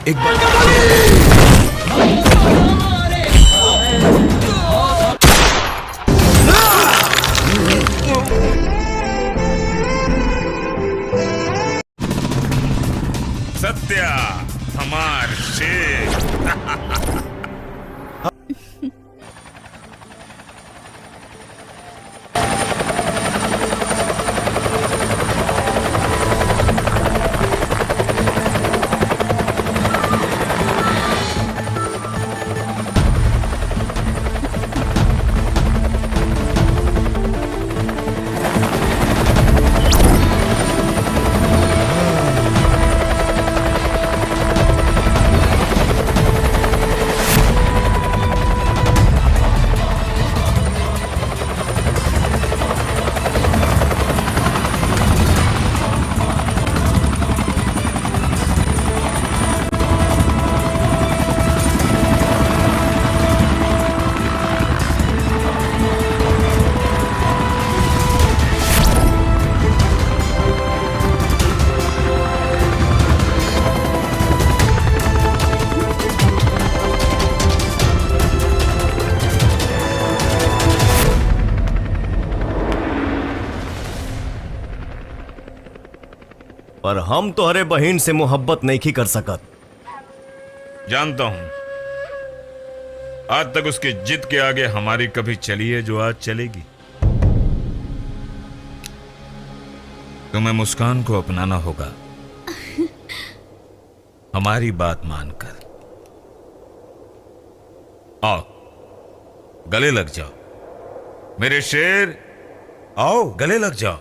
एक बार सत्या हमार शेर। पर हम तोहरे बहन से मोहब्बत नहीं कर सकत। जानता हूं, आज तक उसकी जिद के आगे हमारी कभी चली है जो आज चलेगी। तुम्हें मुस्कान को अपनाना होगा, हमारी बात मानकर। आओ गले लग जाओ मेरे शेर, आओ गले लग जाओ।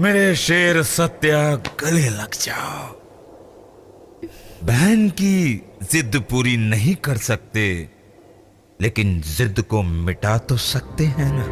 मेरे शेर सत्या, गले लग जाओ। बहन की जिद पूरी नहीं कर सकते, लेकिन जिद को मिटा तो सकते हैं ना।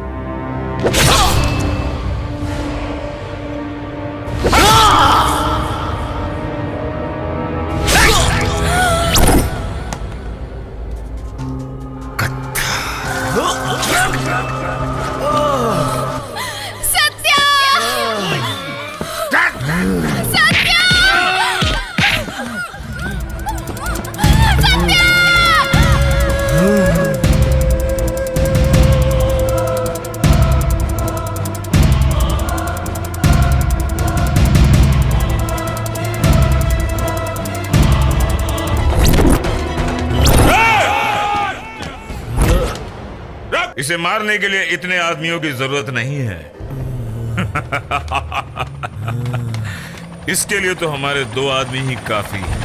इसे मारने के लिए इतने आदमियों की जरूरत नहीं है। इसके लिए तो हमारे 2 आदमी ही काफी हैं।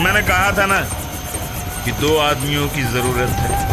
मैंने कहा था ना कि 2 आदमियों की जरूरत है।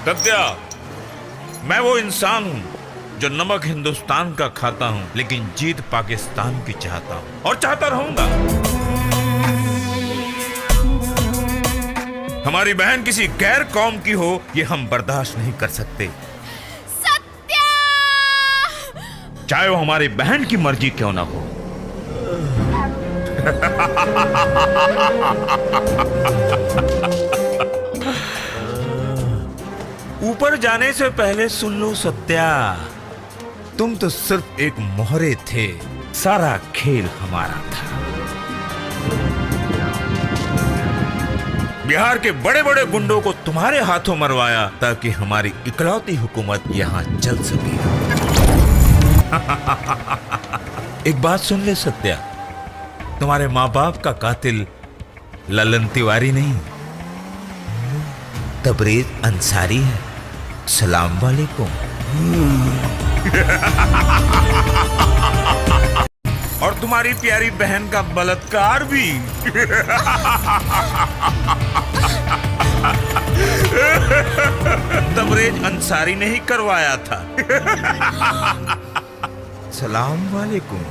सत्या, मैं वो इंसान हूं जो नमक हिंदुस्तान का खाता हूं, लेकिन जीत पाकिस्तान की चाहता हूं और चाहता रहूंगा। हमारी बहन किसी गैर कौम की हो, ये हम बर्दाश्त नहीं कर सकते, सत्या! चाहे वो हमारी बहन की मर्जी क्यों ना हो। ऊपर जाने से पहले सुन लो सत्या, तुम तो सिर्फ एक मोहरे थे, सारा खेल हमारा था। बिहार के बड़े बड़े गुंडों को तुम्हारे हाथों मरवाया ताकि हमारी इकलौती हुकूमत यहां चल सके। एक बात सुन ले सत्या, तुम्हारे माँ बाप का कातिल ललन तिवारी नहीं, तबरेज अंसारी है। सलाम वालेकुम। और तुम्हारी प्यारी बहन का बलात्कार भी। तबरेज अंसारी ने ही करवाया था। सलाम वालेकुम।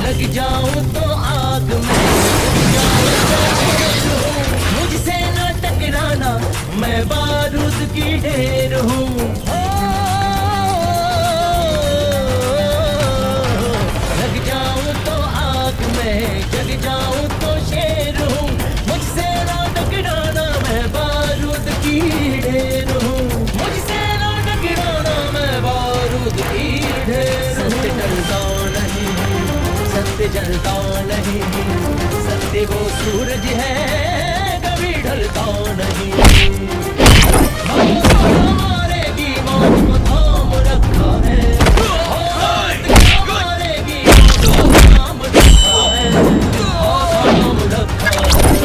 लग जाऊं तो आग में, मुझसे न टकराना, मैं बारूद की ढेर हूँ। लग जाऊं तो आग में, जग जाऊं तो शेर हूँ, मुझसे न टकराना, मैं बारूद की ढेर हूँ। मुझसे न टकराना, मैं बारूद की ढेर हूँ। सत्य डरता नहीं, सत्य जलता नहीं, सत्य वो सूरज है कभी ढलता नहीं। मारेगी मौत को थाम रखा है, मारेगी मौत को थाम रखा है, थाम रखा है।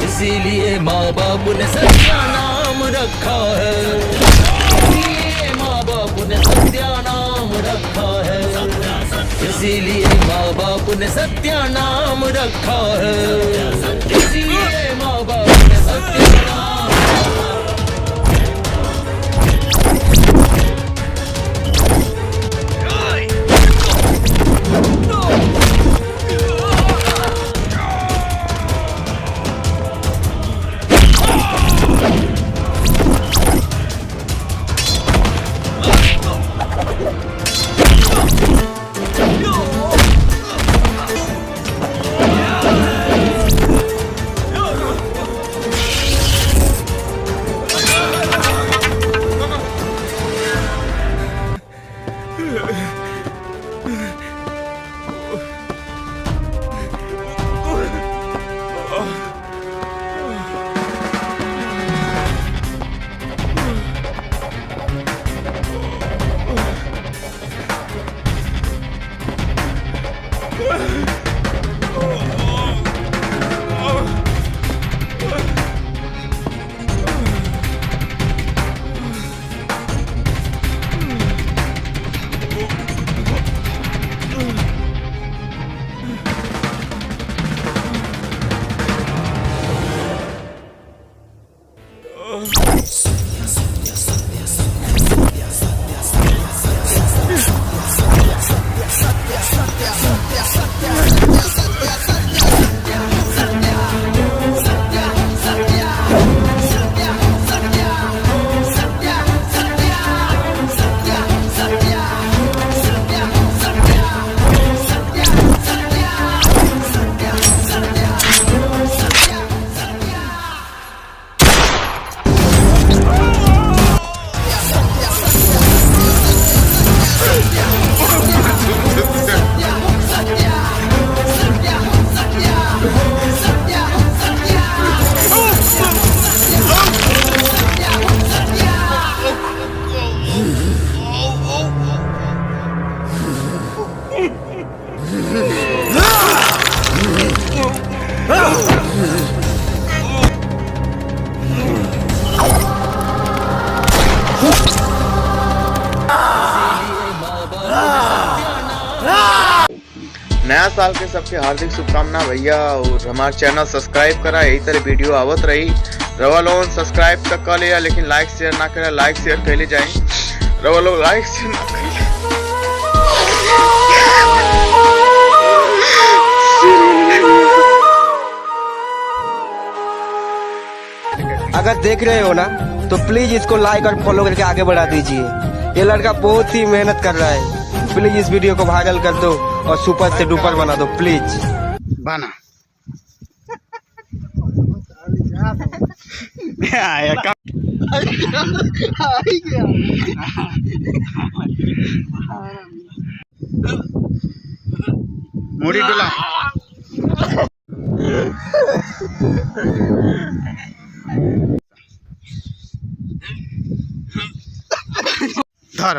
इसीलिए माँ बाप ने सत्या नाम रखा है, सत्या नाम रखा है। इसीलिए माँ बाप ने सत्या नाम रखा है, इसीलिए माँ बाप ने सत्या नाम। साल के सबके हार्दिक शुभकामना भैया। और हमारे चैनल सब्सक्राइब करा, यही तरह वीडियो आवत रही। रवा लोग सब्सक्राइब तक कर लिया लेकिन लाइक शेयर ना करा। लाइक शेयर कैले जाए, रवा लोग लाइक शेयर ना करें। अगर देख रहे हो ना तो प्लीज इसको लाइक और फॉलो करके आगे बढ़ा दीजिए। ये लड़का बहुत ही मेहनत कर रहा है। प्लीज इस वीडियो को वायरल कर दो और सुपर से डुपर बना दो प्लीज। बना मुड़ी डुला धर